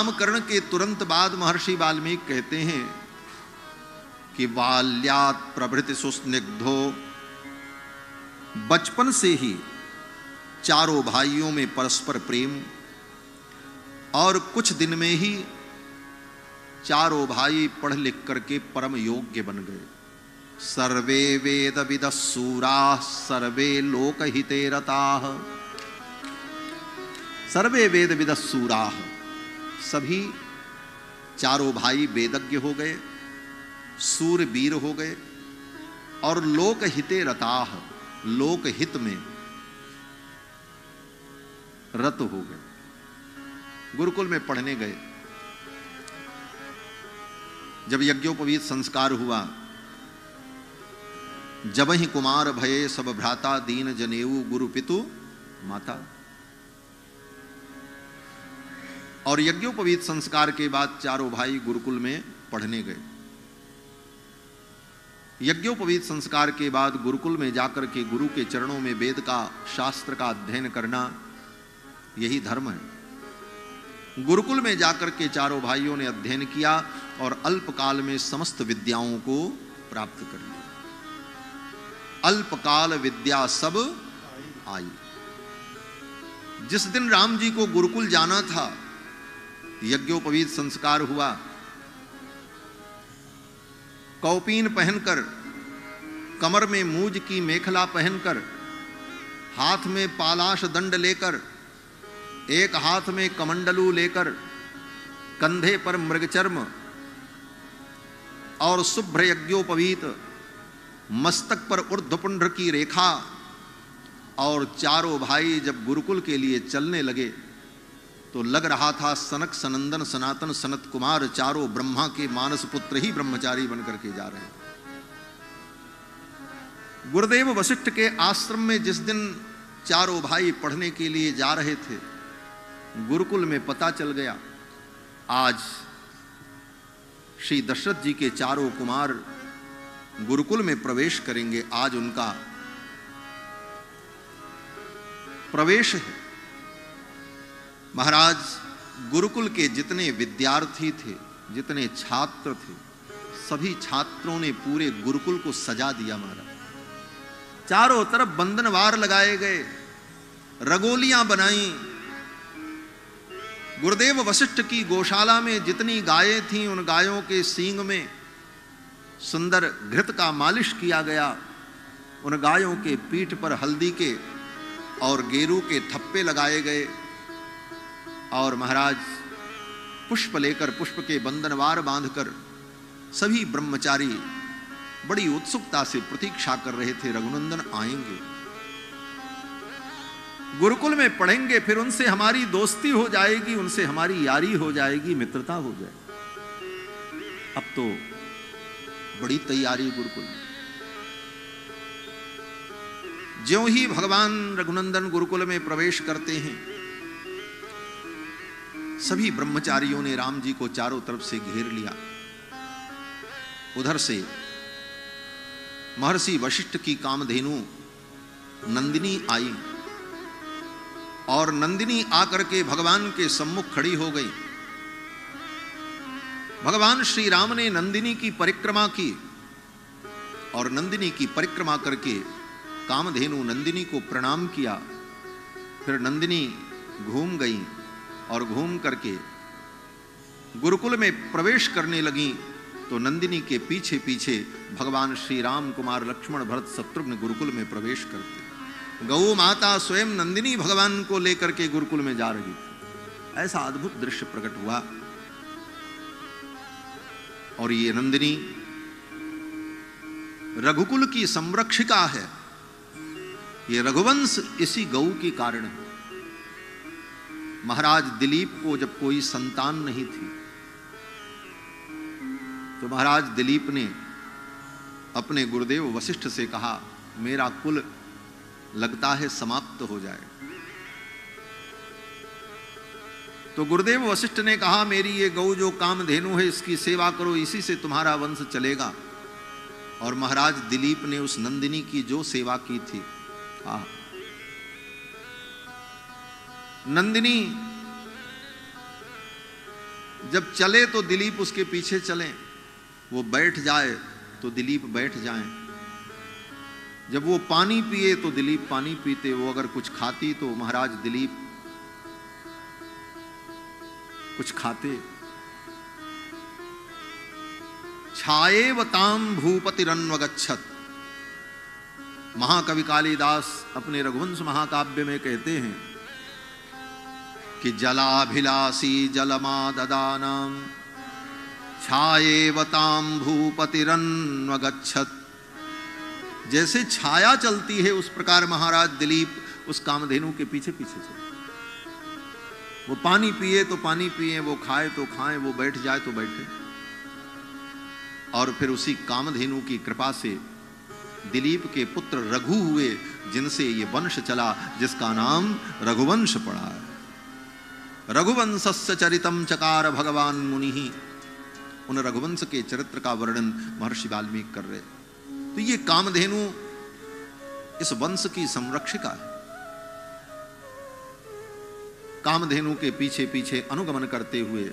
नामकरण के तुरंत बाद महर्षि वाल्मीकि कहते हैं कि बाल्यात् प्रभृति सुस्निग्धो, बचपन से ही चारों भाइयों में परस्पर प्रेम, और कुछ दिन में ही चारों भाई पढ़ लिख करके परम योग्य बन गए। सर्वे वेद विदः सूराः सर्वे लोकहिते रताः। सर्वे वेद विदः सूराः, सभी चारों भाई वेदज्ञ हो गए, सूरवीर हो गए, और लोकहिते रताः, लोकहित में रत हो गए। गुरुकुल में पढ़ने गए। जब यज्ञोपवीत संस्कार हुआ, जब ही कुमार भये सब भ्राता, दीन जनेऊ गुरु पितु माता। और यज्ञोपवीत संस्कार के बाद चारों भाई गुरुकुल में पढ़ने गए। यज्ञोपवीत संस्कार के बाद गुरुकुल में जाकर के गुरु के चरणों में वेद का, शास्त्र का अध्ययन करना, यही धर्म है। गुरुकुल में जाकर के चारों भाइयों ने अध्ययन किया और अल्पकाल में समस्त विद्याओं को प्राप्त कर लिया। अल्पकाल विद्या सब आई। जिस दिन राम जी को गुरुकुल जाना था, यज्ञोपवीत संस्कार हुआ, कौपीन पहनकर, कमर में मूज की मेखला पहनकर, हाथ में पालाश दंड लेकर, एक हाथ में कमंडलू लेकर, कंधे पर मृगचर्म और शुभ्र यज्ञोपवीत, मस्तक पर ऊर्ध्वपुंड्र की रेखा, और चारों भाई जब गुरुकुल के लिए चलने लगे तो लग रहा था सनक सनंदन सनातन सनत कुमार चारों ब्रह्मा के मानस पुत्र ही ब्रह्मचारी बनकर के जा रहे हैं। गुरुदेव वशिष्ठ के आश्रम में जिस दिन चारों भाई पढ़ने के लिए जा रहे थे, गुरुकुल में पता चल गया आज श्री दशरथ जी के चारों कुमार गुरुकुल में प्रवेश करेंगे। आज उनका प्रवेश है। महाराज, गुरुकुल के जितने विद्यार्थी थे, जितने छात्र थे, सभी छात्रों ने पूरे गुरुकुल को सजा दिया। महाराज, चारों तरफ बंधनवार लगाए गए, रंगोलियां बनाई। गुरुदेव वशिष्ठ की गौशाला में जितनी गायें थीं, उन गायों के सींग में सुंदर घृत का मालिश किया गया। उन गायों के पीठ पर हल्दी के और गेरू के ठप्पे लगाए गए। और महाराज पुष्प लेकर, पुष्प के बंधनवार बांधकर सभी ब्रह्मचारी बड़ी उत्सुकता से प्रतीक्षा कर रहे थे, रघुनंदन आएंगे, गुरुकुल में पढ़ेंगे, फिर उनसे हमारी दोस्ती हो जाएगी, उनसे हमारी यारी हो जाएगी, मित्रता हो जाएगी। अब तो बड़ी तैयारी गुरुकुल। ज्यों ही भगवान रघुनंदन गुरुकुल में प्रवेश करते हैं, सभी ब्रह्मचारियों ने राम जी को चारों तरफ से घेर लिया। उधर से महर्षि वशिष्ठ की कामधेनु नंदिनी आई, और नंदिनी आकर के भगवान के सम्मुख खड़ी हो गई। भगवान श्री राम ने नंदिनी की परिक्रमा की, और नंदिनी की परिक्रमा करके कामधेनु नंदिनी को प्रणाम किया। फिर नंदिनी घूम गई, और घूम करके गुरुकुल में प्रवेश करने लगी। तो नंदिनी के पीछे पीछे भगवान श्री राम, कुमार लक्ष्मण, भरत, शत्रुघ्न गुरुकुल में प्रवेश करते। गौ माता स्वयं नंदिनी भगवान को लेकर के गुरुकुल में जा रही थी। ऐसा अद्भुत दृश्य प्रकट हुआ। और ये नंदिनी रघुकुल की संरक्षिका है। ये रघुवंश इसी गौ के कारण है। महाराज दिलीप को जब कोई संतान नहीं थी, तो महाराज दिलीप ने अपने गुरुदेव वशिष्ठ से कहा, मेरा कुल लगता है समाप्त हो जाए। तो गुरुदेव वशिष्ठ ने कहा, मेरी ये गौ जो कामधेनु है, इसकी सेवा करो, इसी से तुम्हारा वंश चलेगा। और महाराज दिलीप ने उस नंदिनी की जो सेवा की थी, नंदिनी जब चले तो दिलीप उसके पीछे चलें, वो बैठ जाए तो दिलीप बैठ जाएं। जब वो पानी पिए तो दिलीप पानी पीते, वो अगर कुछ खाती तो महाराज दिलीप कुछ खाते। छाएवताम भूपतिरन्वगच्छत। महाकवि कालिदास अपने रघुवंश महाकाव्य में कहते हैं कि जलाभिलाषी जलमाददानां छाएवताम भूपतिरन्वगच्छत। जैसे छाया चलती है उस प्रकार महाराज दिलीप उस कामधेनु के पीछे पीछे चले। वो पानी पिए तो पानी पिए, वो खाए तो खाए, वो बैठ जाए तो बैठे। और फिर उसी कामधेनु की कृपा से दिलीप के पुत्र रघु हुए, जिनसे ये वंश चला जिसका नाम रघुवंश पड़ा है। रघुवंशस्य चरितम चकार भगवान मुनि। उन रघुवंश के चरित्र का वर्णन महर्षि वाल्मीकि कर रहे। तो ये कामधेनु इस वंश की संरक्षिका है। कामधेनु के पीछे पीछे अनुगमन करते हुए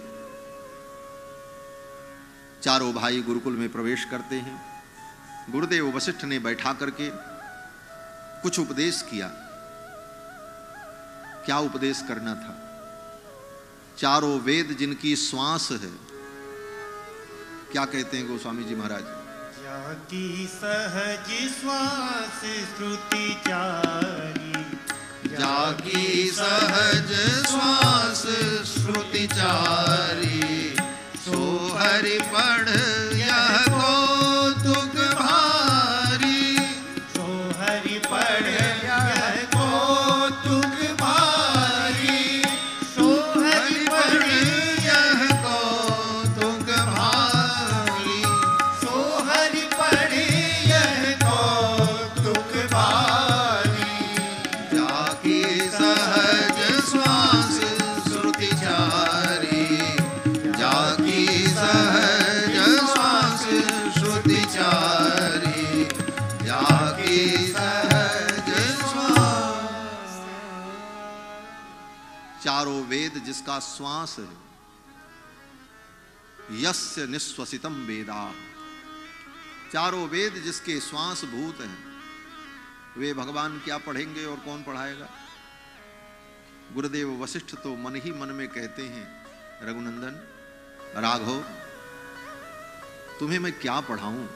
चारों भाई गुरुकुल में प्रवेश करते हैं। गुरुदेव वशिष्ठ ने बैठा करके कुछ उपदेश किया। क्या उपदेश करना था? चारों वेद जिनकी श्वास है, क्या कहते हैं गोस्वामी जी महाराज? जाकी सहज श्वास श्रुति चारी, जाकी सहज श्वास श्रुति चारी, सो हरि पढ़ यह कौतुक भारी। सो हरि पढ़ यह कौतुक भारी, सो हरि पढ़ यह कौतुक भारी, सो हरि पढ़ यह कौतुक भारी। जाकी सहज श्वास श्रुति चारी, जाकी सहज श्वास श्रुति चारी, जाकी सहज श्वास। चारों वेद जिसका श्वास है, यस्य निश्वसितम वेदा। चारों वेद जिसके श्वास भूत हैं, वे भगवान क्या पढ़ेंगे और कौन पढ़ाएगा? गुरुदेव वशिष्ठ तो मन ही मन में कहते हैं, रघुनंदन राघव, तुम्हें मैं क्या पढ़ाऊं?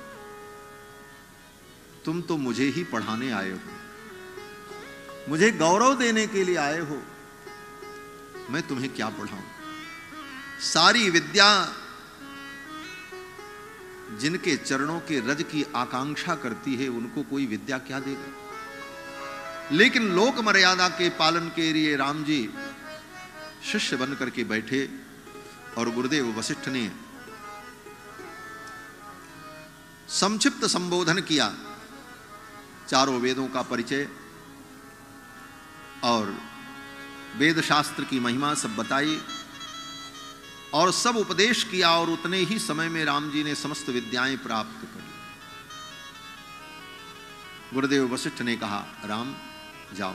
तुम तो मुझे ही पढ़ाने आए हो, मुझे गौरव देने के लिए आए हो, मैं तुम्हें क्या पढ़ाऊं? सारी विद्या जिनके चरणों के रज की आकांक्षा करती है, उनको कोई विद्या क्या देगा? लेकिन लोक मर्यादा के पालन के लिए राम जी शिष्य बन करके बैठे और गुरुदेव वशिष्ठ ने संक्षिप्त संबोधन किया। चारों वेदों का परिचय और वेद शास्त्र की महिमा सब बताई और सब उपदेश किया, और उतने ही समय में राम जी ने समस्त विद्याएं प्राप्त कर ली। गुरुदेव वशिष्ठ ने कहा, राम जाओ,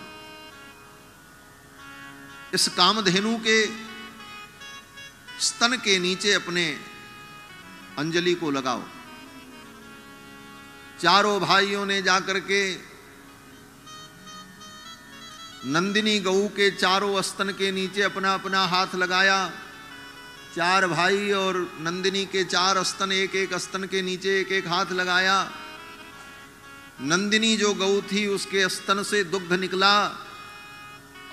इस कामधेनु के स्तन के नीचे अपने अंजलि को लगाओ। चारों भाइयों ने जाकर के नंदिनी गऊ के चारों स्तन के नीचे अपना अपना हाथ लगाया। चार भाई और नंदिनी के चार स्तन, एक एक स्तन के नीचे एक एक हाथ लगाया। नंदिनी जो गऊ थी उसके स्तन से दुग्ध निकला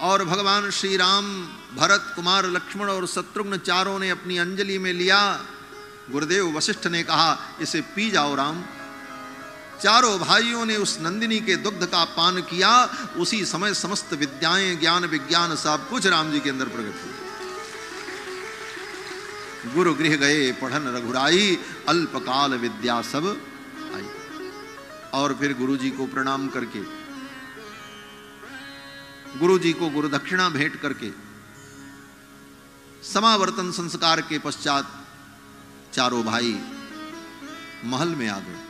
और भगवान श्री राम, भरत, कुमार लक्ष्मण और शत्रुघ्न चारों ने अपनी अंजलि में लिया। गुरुदेव वशिष्ठ ने कहा, इसे पी जाओ राम। चारों भाइयों ने उस नंदिनी के दुग्ध का पान किया। उसी समय समस्त विद्याएं, ज्ञान, विज्ञान सब कुछ राम जी के अंदर प्रकट हुए। गुरु गृह गए पढ़न रघुराई, अल्पकाल विद्या सब आई। और फिर गुरु जी को प्रणाम करके, गुरु जी को गुरु दक्षिणा भेंट करके समावर्तन संस्कार के पश्चात चारों भाई महल में आ गए।